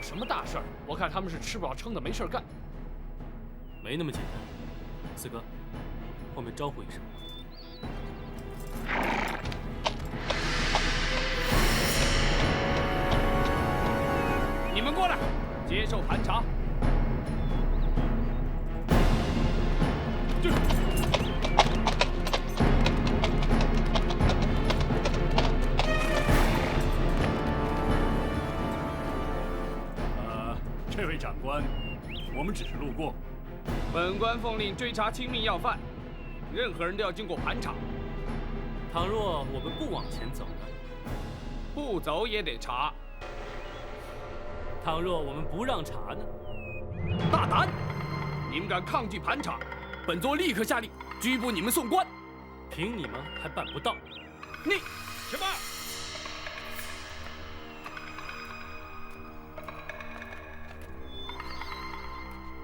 什么大事儿？我看他们是吃饱撑的没事干。没那么简单。四哥，后面招呼一声。你们过来，接受盘查。这位长官，我们只是路过。本官奉令追查亲密要犯，任何人都要经过盘查。倘若我们不往前走呢？不走也得查。倘若我们不让查呢？大胆！你们敢抗拒盘查，本座立刻下令拘捕你们送官。凭你们还办不到？你什么？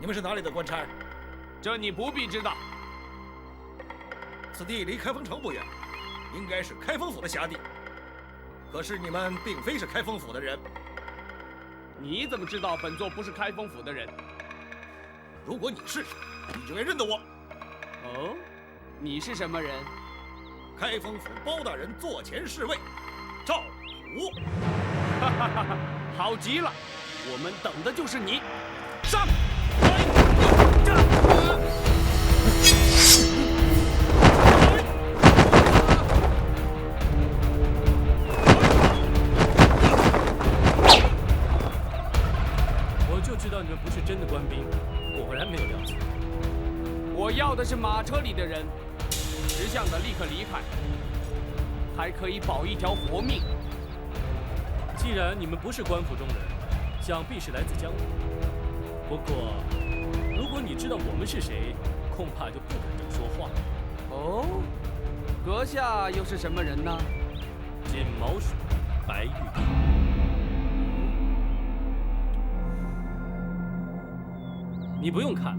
你们是哪里的官差？这你不必知道。此地离开封城不远，应该是开封府的辖地。可是你们并非是开封府的人。你怎么知道本座不是开封府的人？如果你是，你就该认得我。哦，你是什么人？开封府包大人座前侍卫赵虎。哈哈哈哈，好极了，我们等的就是你。上！我就知道你们不是真的官兵，果然没有料错。我要的是马车里的人，识相的立刻离开，还可以保一条活命。既然你们不是官府中人，想必是来自江湖。不过，如果你知道我们是谁，恐怕就不敢这么说话。哦，阁下又是什么人呢？金毛鼠，白玉堂。你不用看了，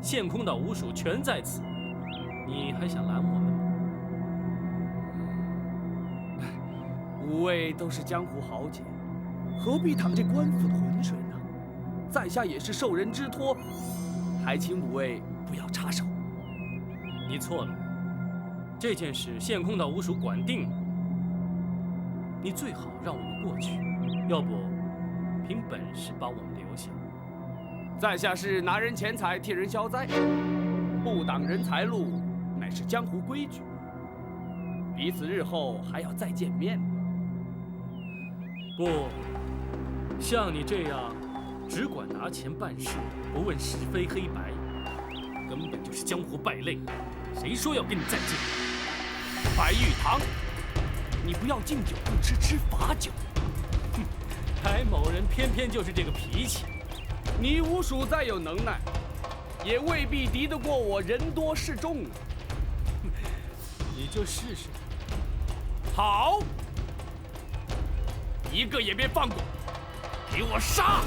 县空岛五署全在此，你还想拦我们吗？五位都是江湖豪杰，何必淌这官府的浑水呢？在下也是受人之托，还请五位不要插手。你错了，这件事县空岛五署管定了，你最好让我们过去，要不凭本事把我们留下。在下是拿人钱财替人消灾，不挡人财路，乃是江湖规矩。彼此日后还要再见面吗？不，像你这样只管拿钱办事，不问是非黑白，根本就是江湖败类。谁说要跟你再见？白玉堂，你不要敬酒不吃吃罚酒。哼，白某人偏偏就是这个脾气。你五署再有能耐，也未必敌得过我人多势众啊！你就试试。好，一个也别放过，给我杀！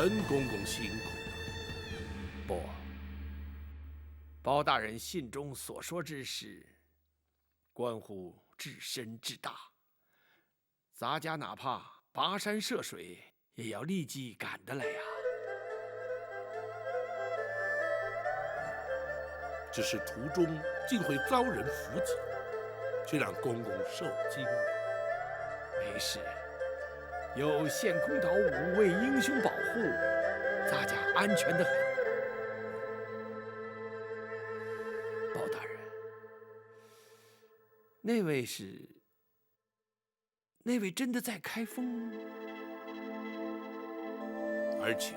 陈公公辛苦了。不，包大人信中所说之事，关乎至深至大，咱家哪怕跋山涉水，也要立即赶得来呀。只是途中竟会遭人伏击，却让公公受惊了。没事，有县空岛5位英雄保护，咱家安全得很。包大人，那位真的在开封，而且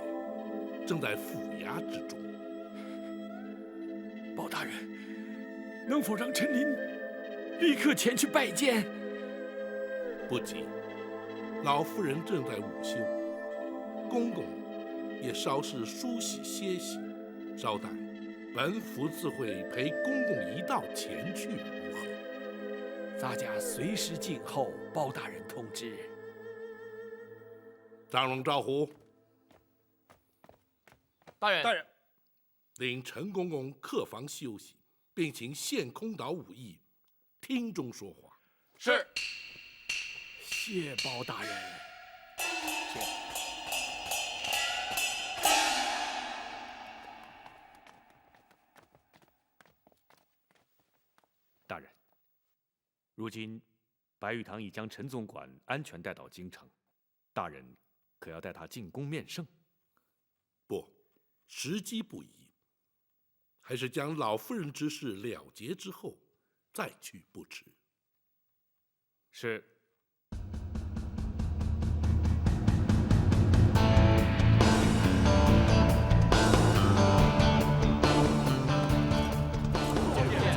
正在府衙之中。包大人，能否让臣您立刻前去拜见？不急，老夫人正在午休，公公也稍事梳洗歇息，稍待本府自会陪公公一道前去，如何？咱家随时静候包大人通知。张龙赵虎，大人，大人，令陈公公客房休息，并请献空岛武艺厅中说话。是。谢包大人。大人，如今白玉堂已将陈总管安全带到京城，大人可要带他进宫面圣？不，时机不宜，还是将老夫人之事了结之后再去不迟。是。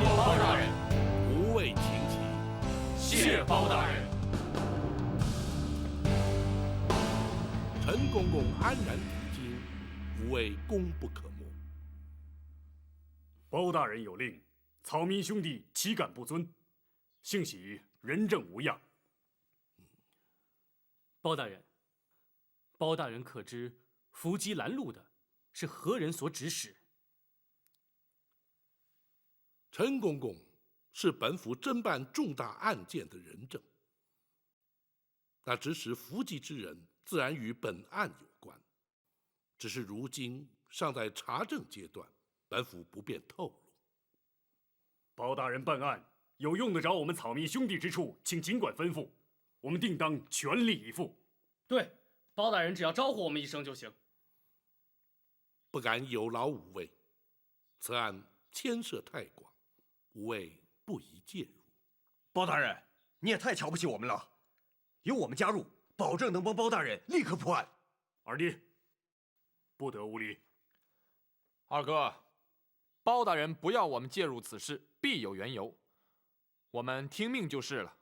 包大人，无畏请起。谢包大人。陈公公安然抵京，无谓功不可没。包大人有令，草民兄弟岂敢不遵？幸喜人证无恙。包大人，包大人可知伏击拦路的是何人所指使？陈公公是本府侦办重大案件的人证，那指使伏击之人自然与本案有关，只是如今尚在查证阶段，本府不便透露。包大人办案有用得着我们草民兄弟之处，请尽管吩咐，我们定当全力以赴。对，包大人只要招呼我们一声就行。不敢有劳五位，此案牵涉太广，五位不宜介入。包大人，你也太瞧不起我们了，有我们加入，保证能帮包大人立刻破案。二弟，不得无礼。二哥，包大人不要我们介入此事，必有缘由，我们听命就是了。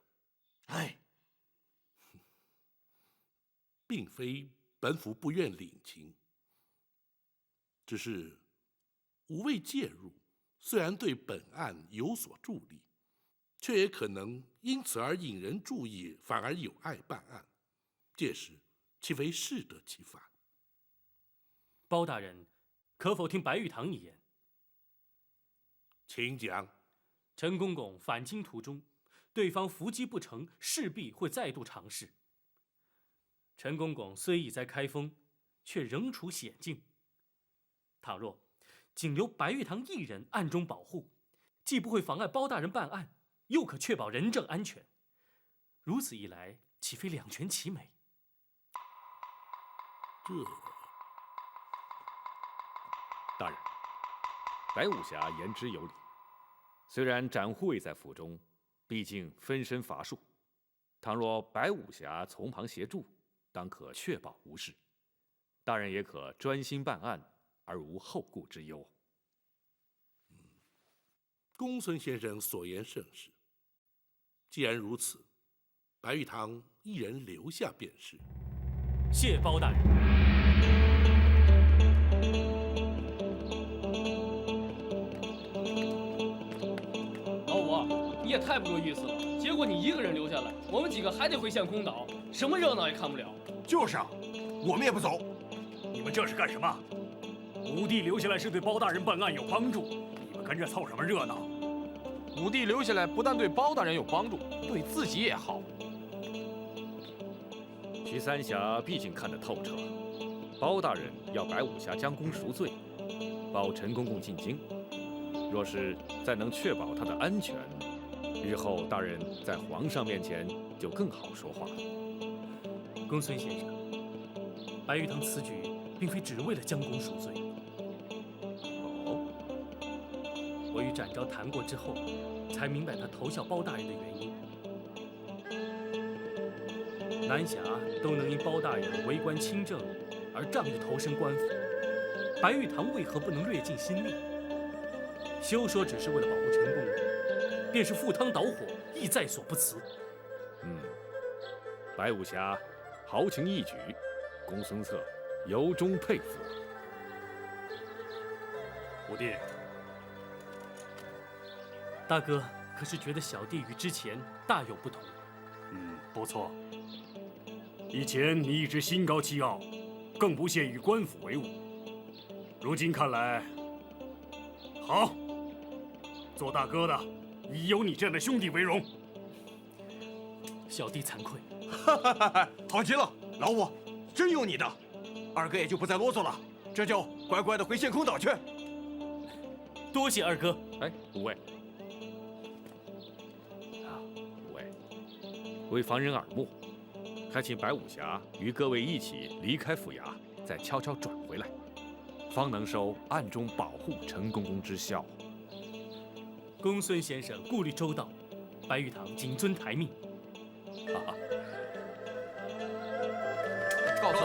哎，并非本府不愿领情，只是五位介入，虽然对本案有所助力，却也可能因此而引人注意，反而有碍办案。届时岂非适得其反？包大人，可否听白玉堂一言？请讲。陈公公返京途中，对方伏击不成，势必会再度尝试。陈公公虽已在开封，却仍处险境。倘若仅留白玉堂一人暗中保护，既不会妨碍包大人办案，又可确保人证安全。如此一来，岂非两全其美？大人，白武侠言之有理。虽然展护卫在府中，毕竟分身乏术，倘若白武侠从旁协助，当可确保无事。大人也可专心办案，而无后顾之忧。公孙先生所言甚是。既然如此，白玉堂一人留下便是。谢包大人。老五，你也太不够意思了！结果你一个人留下来，我们几个还得回献空岛，什么热闹也看不了。就是啊，我们也不走。你们这是干什么？五弟留下来是对包大人办案有帮助，你们跟着凑什么热闹？五弟留下来不但对包大人有帮助，对自己也好。徐三侠毕竟看得透彻，包大人要白武侠将功赎罪，保陈公公进京。若是再能确保他的安全，日后大人在皇上面前就更好说话了。公孙先生，白玉堂此举并非只为了将功赎罪。哦，我我与展昭谈过之后，才明白他投效包大人的原因。南侠都能因包大人为官清正而仗义投身官府，白玉堂为何不能略尽心力？休说只是为了保护陈公公，便是赴汤蹈火，亦在所不辞。白武侠豪情义举，公孙策由衷佩服。五弟，大哥可是觉得小弟与之前大有不同？不错。以前你一直心高气傲，更不屑与官府为伍。如今看来，好，做大哥的以有你这样的兄弟为荣。小弟惭愧。好极了，老五，真有你的。二哥也就不再啰嗦了，这就乖乖的回陷空岛去。多谢二哥。哎，五位，五位，为防人耳目，还请白武侠与各位一起离开府衙，再悄悄转回来，方能收暗中保护陈公公之效。公孙先生顾虑周到，白玉堂谨遵台命。哈哈。告辞。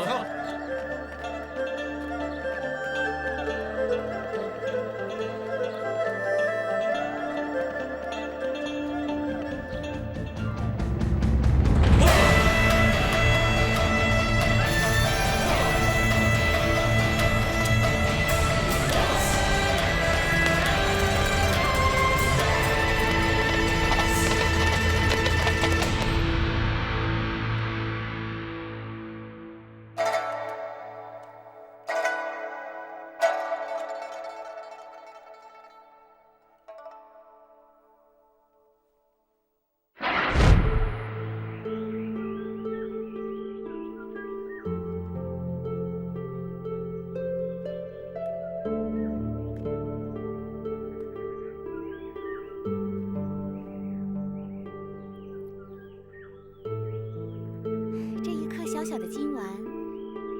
小小的金丸，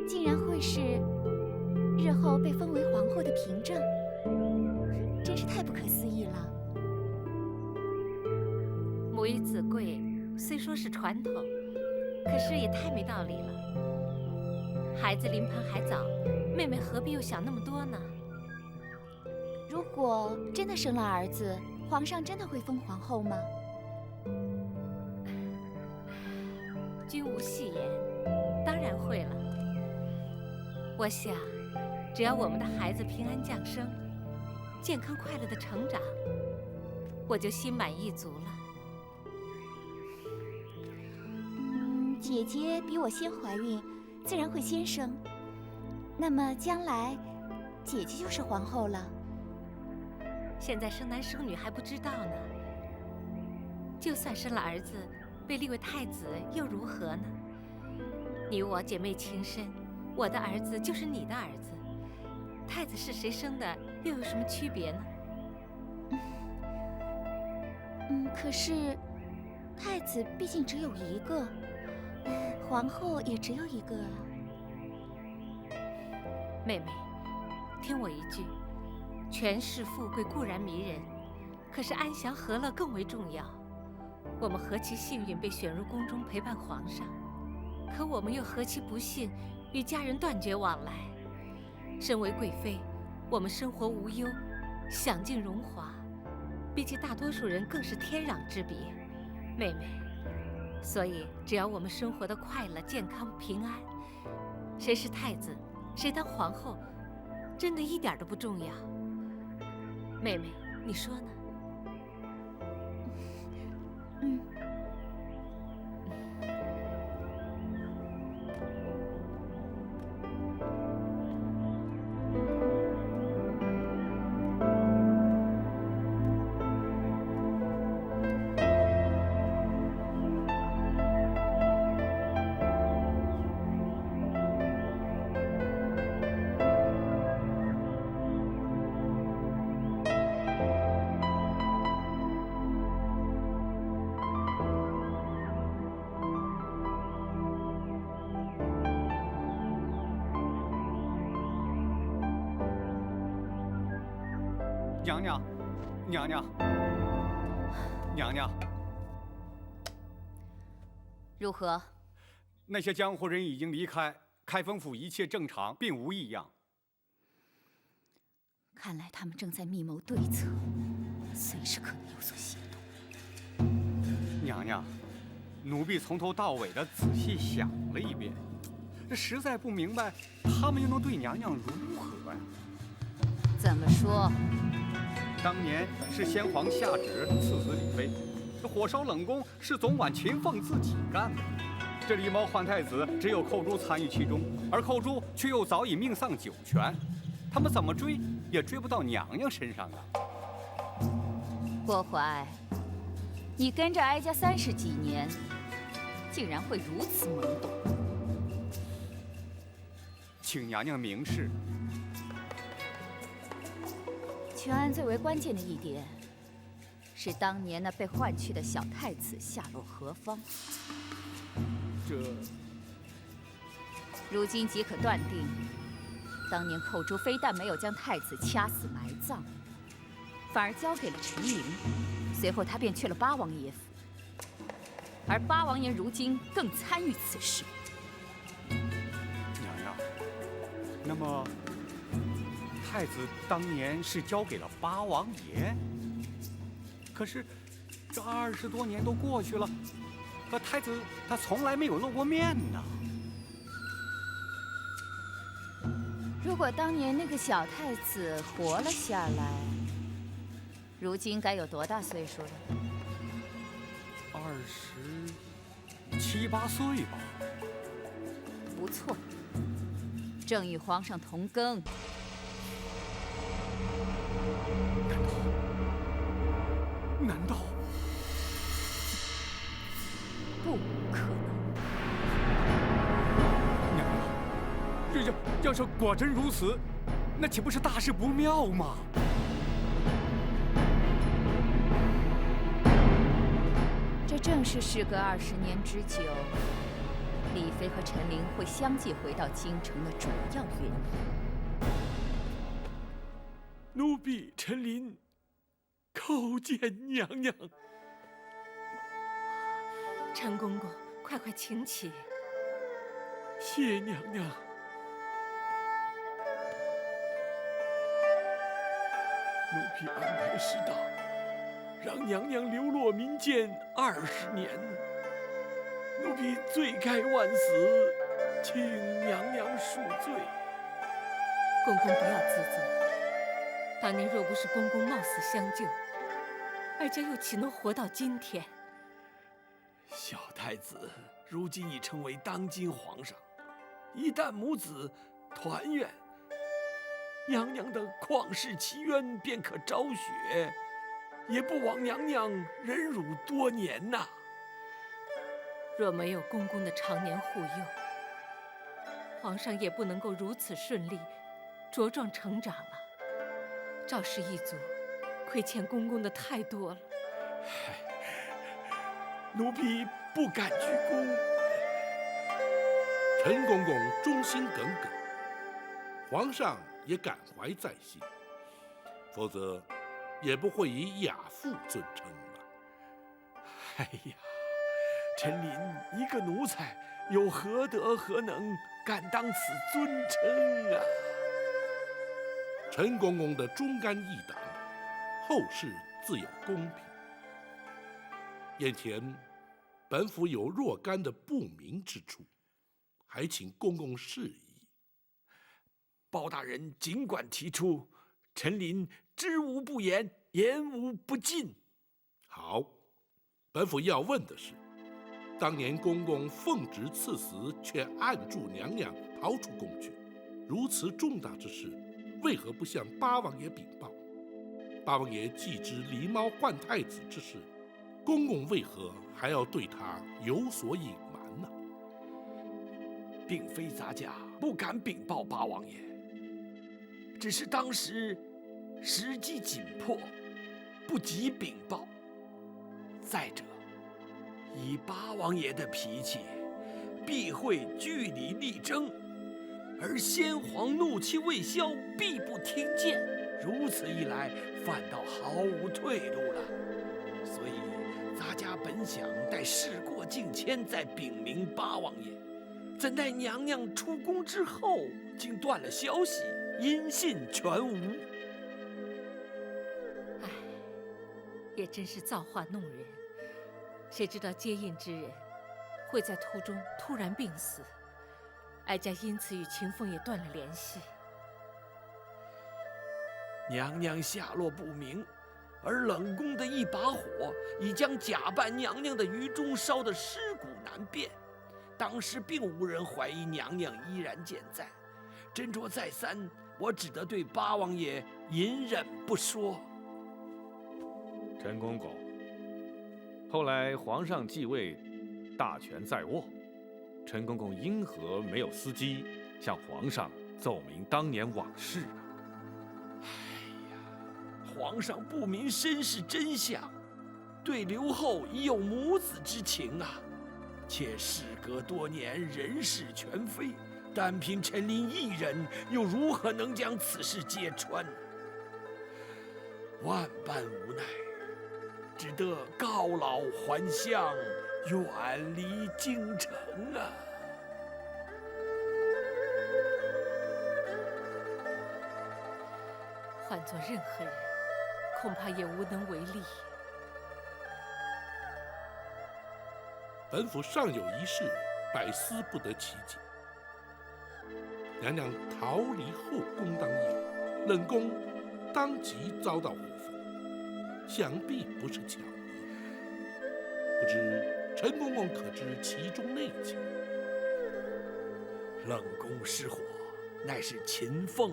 竟然会是日后被封为皇后的凭证，真是太不可思议了。母以子贵，虽说是传统，可是也太没道理了。孩子临盆还早，妹妹何必又想那么多呢？如果真的生了儿子，皇上真的会封皇后吗？君无戏言，当然会了。我想，只要我们的孩子平安降生，健康快乐的成长，我就心满意足了。姐姐比我先怀孕，自然会先生。那么将来，姐姐就是皇后了。现在生男生女还不知道呢。就算生了儿子，被立为太子又如何呢？你我姐妹情深，我的儿子就是你的儿子，太子是谁生的又有什么区别呢？可是太子毕竟只有一个，皇后也只有一个啊。妹妹，听我一句，权势富贵固然迷人，可是安详和乐更为重要。我们何其幸运被选入宫中陪伴皇上，可我们又何其不幸与家人断绝往来。身为贵妃，我们生活无忧，享尽荣华，比起大多数人更是天壤之别。妹妹，所以只要我们生活的快乐、健康、平安，谁是太子，谁当皇后，真的一点都不重要。妹妹，你说呢？娘娘，娘娘，娘娘，如何？那些江湖人已经离开，开封府一切正常，并无异样。看来他们正在密谋对策，随时可能有所行动。娘娘，奴婢从头到尾的仔细想了一遍，这实在不明白他们又能对娘娘如何呀？怎么说？当年是先皇下旨赐死李妃，这火烧冷宫是总管秦凤自己干的。这狸猫换太子，只有寇珠参与其中，而寇珠却又早已命丧九泉，他们怎么追也追不到娘娘身上啊！郭淮，你跟着哀家30几年，竟然会如此懵懂。请娘娘明示。全案最为关键的一点，是当年那被换去的小太子下落何方。这如今即可断定，当年寇珠非但没有将太子掐死埋葬，反而交给了陈琳，随后他便去了八王爷府，而八王爷如今更参与此事。娘娘，那么太子当年是交给了八王爷，可是这20多年都过去了，可太子他从来没有露过面呢。如果当年那个小太子活了下来，如今该有多大岁数了？27、28岁吧。不错，正与皇上同庚。难道？不可能！娘娘，要是果真如此，那岂不是大事不妙吗？这正是事隔20年之久，李妃和陈琳会相继回到京城的主要原因。奴婢陈琳叩见娘娘。陈公公，快请起。谢娘娘。奴婢安排失当，让娘娘流落民间20年，奴婢罪该万死，请娘娘恕罪。公公不要自责，当年若不是公公冒死相救，哀家又岂能活到今天？小太子如今已成为当今皇上，一旦母子团圆，娘娘的旷世奇冤便可昭雪，也不枉娘娘忍辱多年呐。若没有公公的常年护佑，皇上也不能够如此顺利茁壮成长了。赵氏一族亏欠公公的太多了。奴婢不敢鞠躬。陈公公忠心耿耿，皇上也感怀在心，否则也不会以亚父尊称了。哎呀，陈琳一个奴才，有何德何能，敢当此尊称啊？陈公公的忠肝义胆，后世自有公平。眼前本府有若干的不明之处，还请公公示意。包大人尽管提出，陈琳知无不言，言无不尽。好，本府要问的是，当年公公奉旨赐死，却按住娘娘逃出宫去，如此重大之事，为何不向八王爷禀报？八王爷既知狸猫换太子之事，公公为何还要对他有所隐瞒呢？并非咱家不敢禀报八王爷，只是当时时机紧迫，不及禀报。再者，以八王爷的脾气，必会据理力争，而先皇怒气未消，必不听谏。如此一来，反倒毫无退路了。所以，咱家本想待事过境迁再禀明八王爷，怎奈娘娘出宫之后，竟断了消息，音信全无。唉，也真是造化弄人。谁知道接应之人会在途中突然病死，哀家因此与秦凤也断了联系。娘娘下落不明，而冷宫的一把火已将假扮娘娘的于中烧得尸骨难辨。当时并无人怀疑娘娘依然健在，斟酌再三，我只得对八王爷隐忍不说。陈公公，后来皇上继位，大权在握，陈公公因何没有伺机向皇上奏明当年往事啊？皇上不明身世真相，对刘后已有母子之情啊。且事隔多年，人事全非，单凭陈琳一人，又如何能将此事揭穿？万般无奈，只得告老还乡，远离京城啊。换做任何人，恐怕也无能为力。本府尚有一事，百思不得其解。娘娘逃离后宫当夜，冷宫当即遭到火焚，想必不是巧合。不知陈公公可知其中内情？冷宫失火，乃是秦凤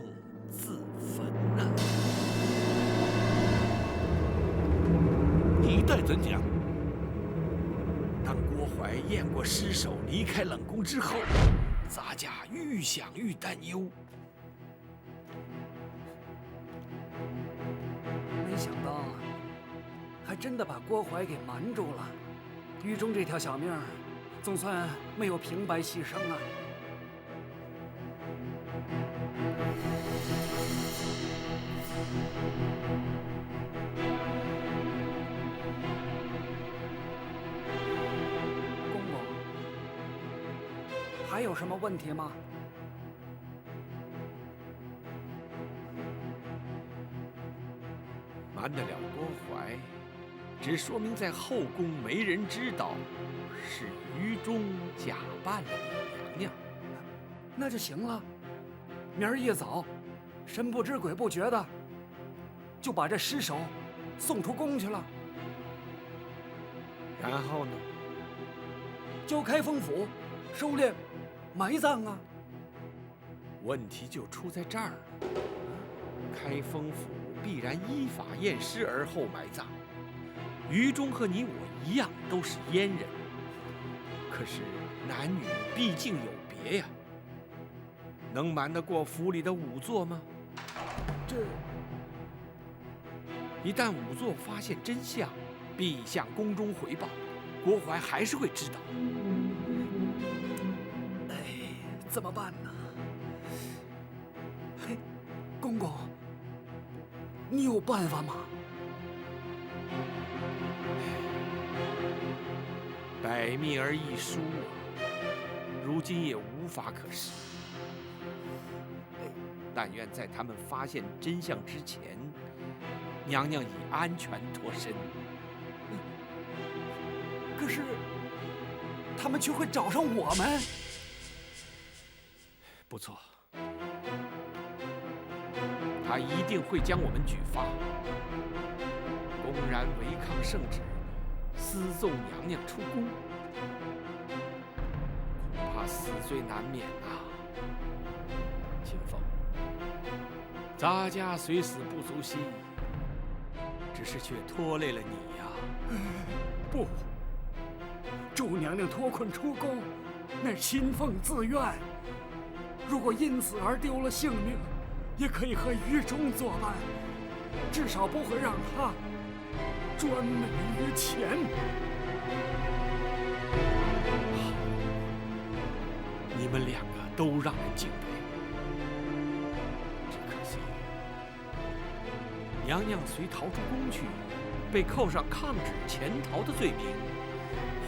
自焚啊！一代怎讲？当郭槐验过尸首，离开冷宫之后，咱家愈想愈担忧。没想到，还真的把郭槐给瞒住了。狱中这条小命，总算没有平白牺牲啊！公公，还有什么问题吗？瞒得了郭槐，只说明在后宫没人知道是于中假扮了李娘娘。那就行了。明儿一早，神不知鬼不觉的，就把这尸首送出宫去了。然后呢？交开封府收敛埋葬啊。问题就出在这儿了。开封府必然依法验尸而后埋葬。于中和你我一样都是阉人，可是男女毕竟有别呀。能瞒得过府里的仵作吗？一旦仵作发现真相，必向宫中回报，郭槐还是会知道。哎，怎么办呢？嘿，公公，你有办法吗？百密而一疏啊，如今也无法可施。但愿在他们发现真相之前，娘娘已安全脱身。可是，他们却会找上我们。不错，他一定会将我们举发，公然违抗圣旨，私奏娘娘出宫，恐怕死罪难免啊！秦凤，咱家虽死不足惜，只是却拖累了你呀。不，祝娘娘脱困出宫，乃秦凤自愿。如果因此而丢了性命，也可以和于中作伴，至少不会让他专美于前。你们两个都让人敬佩，只可惜娘娘虽逃出宫去，被扣上抗旨潜逃的罪名，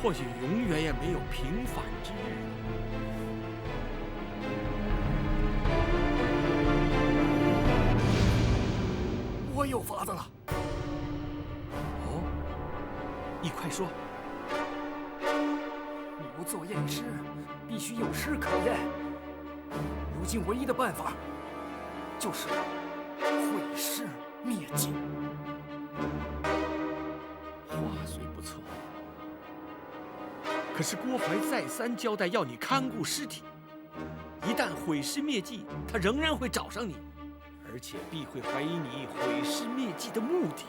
或许永远也没有平反之日。我有法子了。哦，你快说。牛做验尸，必须有尸可验。如今唯一的办法，就是毁尸灭迹。话虽不错，可是郭槐再三交代要你看顾尸体，一旦毁尸灭迹，他仍然会找上你，而且必会怀疑你毁尸灭迹的目的。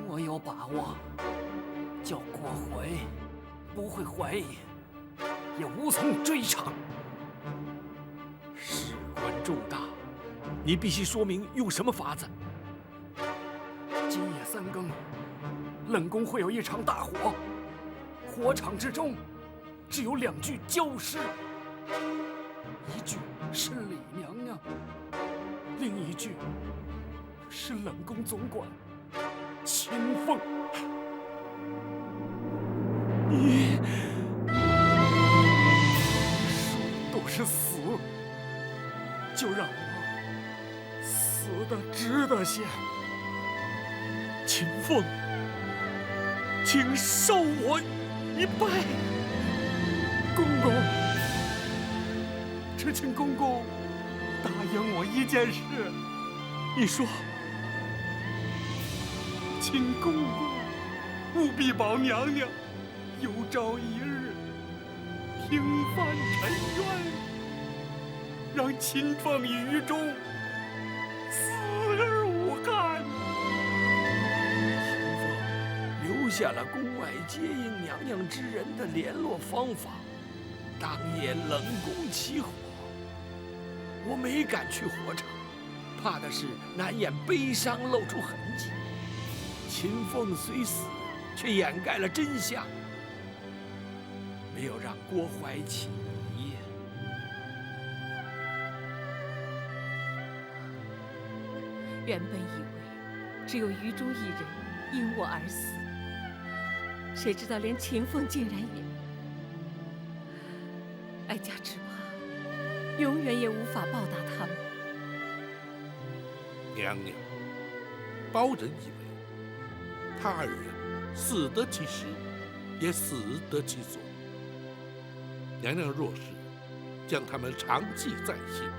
我有把握，叫郭槐不会怀疑，也无从追查。事关重大，你必须说明用什么法子。今夜3更，冷宫会有一场大火，火场之中只有2具焦尸，一具是李娘娘，另一具是冷宫总管秦凤。你说都是死，就让我死得值得些。秦凤，请受我一拜。公公，只请公公答应我一件事。你说。请公公务必保娘娘有朝一日平反沉冤，让秦凤于中死而无憾。秦凤留下了宫外接应娘娘之人的联络方法，当夜冷宫起火，我没敢去火场，怕的是难掩悲伤露出痕迹。秦凤虽死，却掩盖了真相，没有让郭槐起疑。原本以为只有于中一人因我而死，谁知道连秦凤竟然也……哀家只怕永远也无法报答他们。娘娘，包人以为他2人死得其时，也死得其所。娘娘若是将他们长记在心，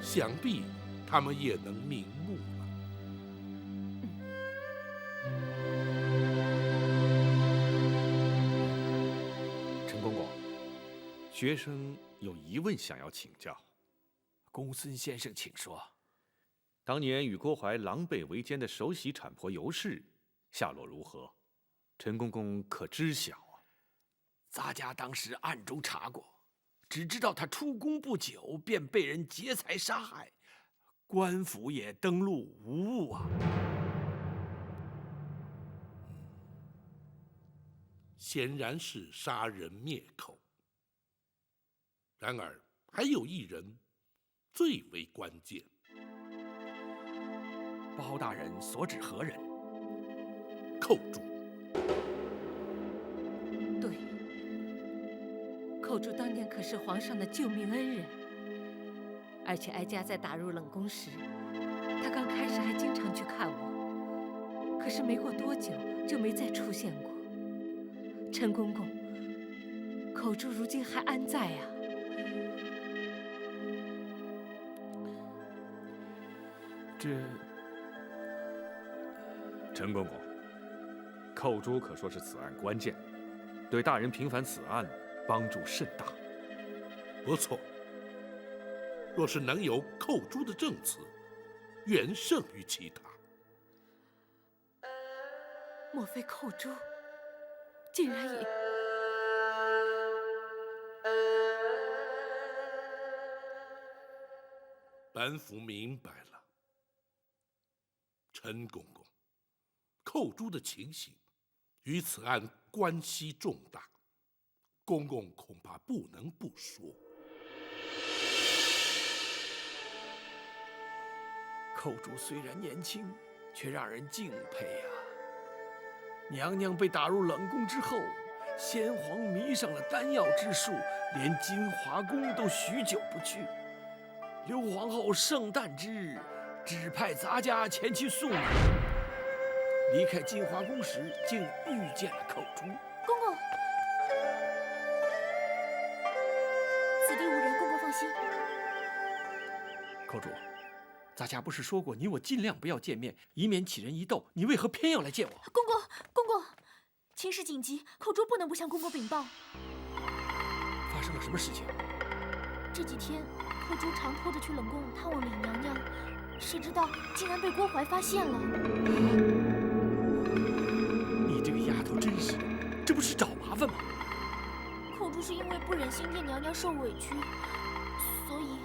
想必他们也能瞑目了。陈公公，学生有疑问想要请教。公孙先生，请说。当年与郭槐狼狈为奸的首席产婆尤氏，下落如何？陈公公可知晓啊？咱家当时暗中查过，只知道他出宫不久便被人劫财杀害，官府也登录无误啊。显然是杀人灭口。然而还有一人最为关键。包大人所指何人？寇珠。对，寇珠当年可是皇上的救命恩人，而且哀家在打入冷宫时，他刚开始还经常去看我，可是没过多久就没再出现过。陈公公，寇珠如今还安在啊？陈公公，寇珠可说是此案关键，对大人平反此案帮助甚大。不错，若是能有寇珠的证词，远胜于其他。莫非寇珠竟然也……本府明白了，陈公公，寇珠的情形与此案关系重大，公公恐怕不能不说。寇珠虽然年轻，却让人敬佩呀。娘娘被打入冷宫之后，先皇迷上了丹药之术，连金华宫都许久不去。刘皇后圣诞之日，指派咱家前去送礼。离开金华宫时，竟遇见了寇珠。公公，此地无人，公公放心。寇珠，咱家不是说过你我尽量不要见面，以免起人疑窦，你为何偏要来见我？公公，公公，情势紧急，寇珠不能不向公公禀报。发生了什么事情？这几天，寇珠常拖着去冷宫探望李娘娘，谁知道竟然被郭槐发现了。你这个丫头真是，这不是找麻烦吗？寇珠是因为不忍心见娘娘受委屈，所以……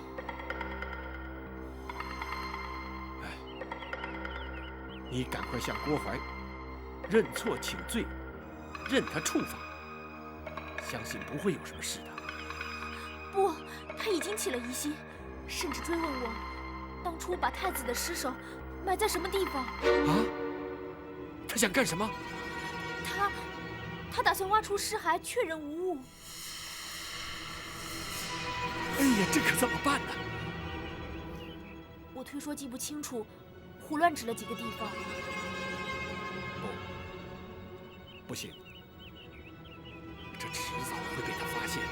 你赶快向郭槐认错请罪，任他处罚，相信不会有什么事的。不，他已经起了疑心，甚至追问我，当初把太子的尸首埋在什么地方。啊？他想干什么？他打算挖出尸骸，确认无误。哎呀，这可怎么办呢？我推说记不清楚，胡乱指了几个地方。不行，这迟早会被他发现。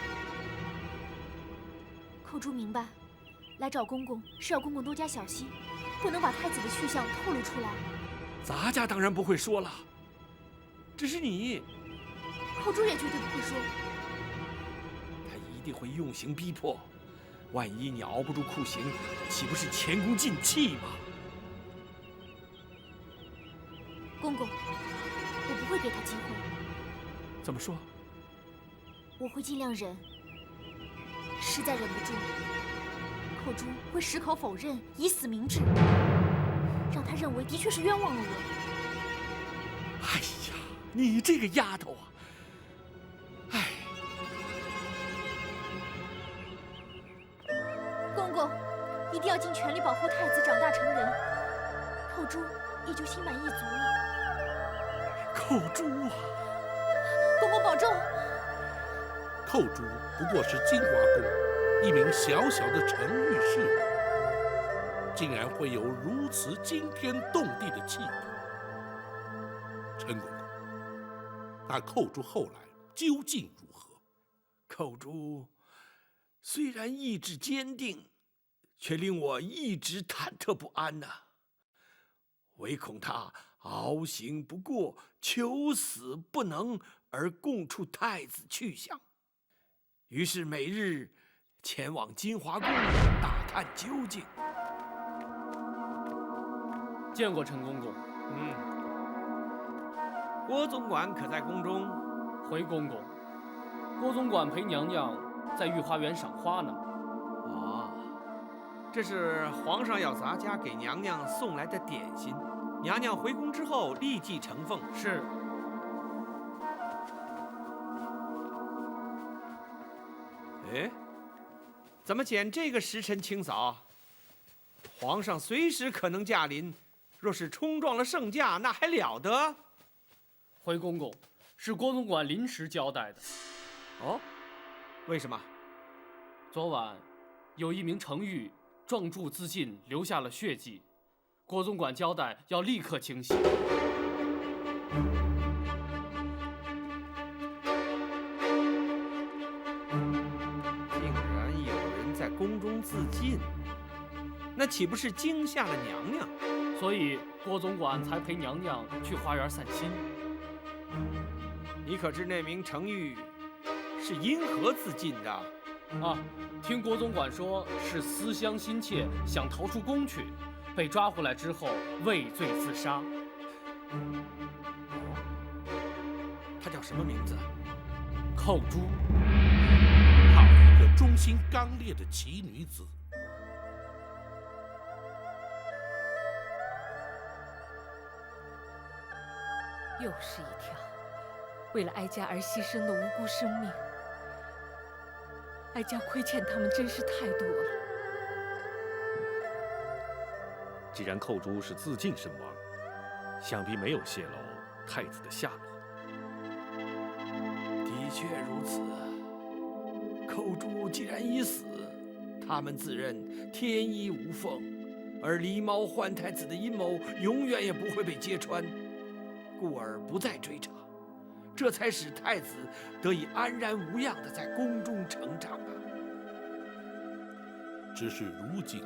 寇珠明白，来找公公是要公公多加小心，不能把太子的去向透露出来。咱家当然不会说了，只是你，寇珠也绝对不会说。他一定会用刑逼迫，万一你熬不住酷刑，岂不是前功尽弃吗？公公，我不会给他机会。怎么说？我会尽量忍，实在忍不住，寇珠会矢口否认，以死明志，让他认为的确是冤枉了我。哎呀，你这个丫头啊！哎，公公一定要尽全力保护太子长大成人，寇珠也就心满意足了。寇珠啊！公公保重。寇珠不过是金华宫一名小小的程御侍女，竟然会有如此惊天动地的气魄。陈公公，那寇珠后来究竟如何？寇珠虽然意志坚定，却令我一直忐忑不安呐。唯恐他熬刑不过，求死不能，而供出太子去向。于是每日前往金华宫打探究竟。见过陈公公。郭总管可在宫中？回公公，郭总管陪娘娘在御花园赏花呢。哦，这是皇上要咱家给娘娘送来的点心，娘娘回宫之后立即呈奉。是。哎，怎么见这个时辰清扫？皇上随时可能驾临，若是冲撞了圣驾，那还了得？回公公，是郭总管临时交代的。哦，为什么？昨晚有一名程御撞柱自尽，留下了血迹，郭总管交代要立刻清洗。宫中自尽，那岂不是惊吓了娘娘？所以郭总管才陪娘娘去花园散心。你可知那名程御是因何自尽的？啊，听郭总管说是思乡心切，想逃出宫去，被抓回来之后畏罪自杀。她叫什么名字？寇珠。忠心刚烈的奇女子，又是一条为了哀家而牺牲的无辜生命，哀家亏欠他们真是太多了。既然寇珠是自尽身亡，想必没有泄露太子的下落。的确如此。寇珠既然已死，他们自认天衣无缝，而狸猫换太子的阴谋永远也不会被揭穿，故而不再追查，这才使太子得以安然无恙地在宫中成长啊。只是如今，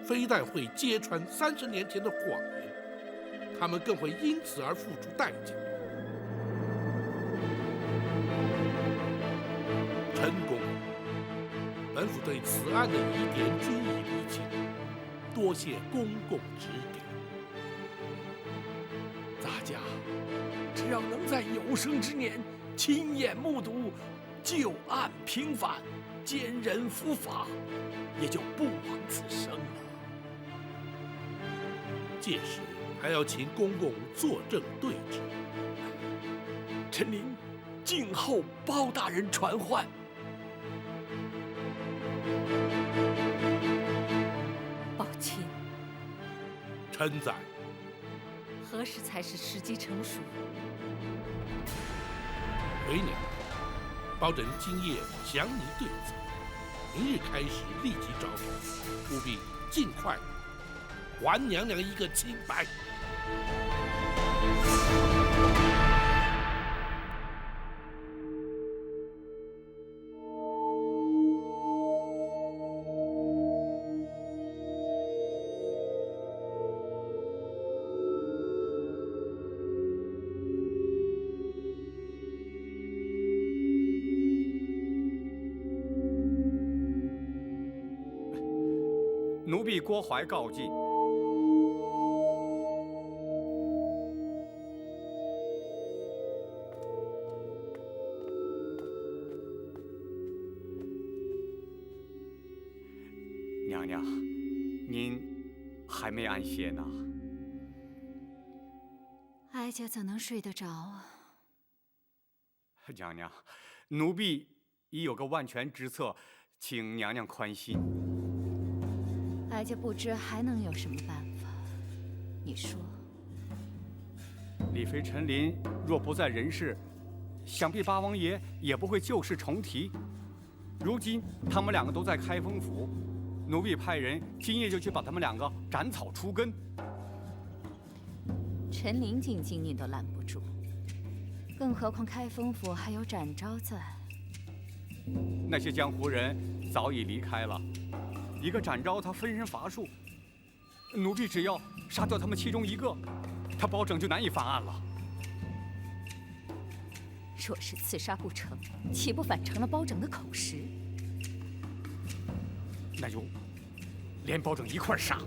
非但会揭穿30年前的谎言，他们更会因此而付出代价。陈公，本府对此案的疑点均已厘清，多谢公公指点。咱家只要能在有生之年亲眼目睹旧案平反，奸人伏法，也就不枉此生了。届时还要请公公作证对质。臣您静候包大人传唤。宝卿，臣在。何时才是时机成熟？回娘，包拯今夜详拟对策，明日开始立即招供，务必尽快还娘娘一个清白。奴婢郭槐告进。娘娘，您还没安歇呢。哀家怎能睡得着啊？娘娘，奴婢已有个万全之策，请娘娘宽心。哀家不知还能有什么办法，你说。李妃陈琳若不在人世，想必八王爷也不会旧事重提。如今他们两个都在开封府，奴婢派人今夜就去把他们两个斩草除根。陈琳进京你都拦不住，更何况开封府还有展昭在。那些江湖人早已离开了。一个展昭，他分身乏术，奴婢只要杀掉他们其中一个，他包拯就难以翻案了。若是刺杀不成，岂不反成了包拯的口实？那就连包拯一块杀。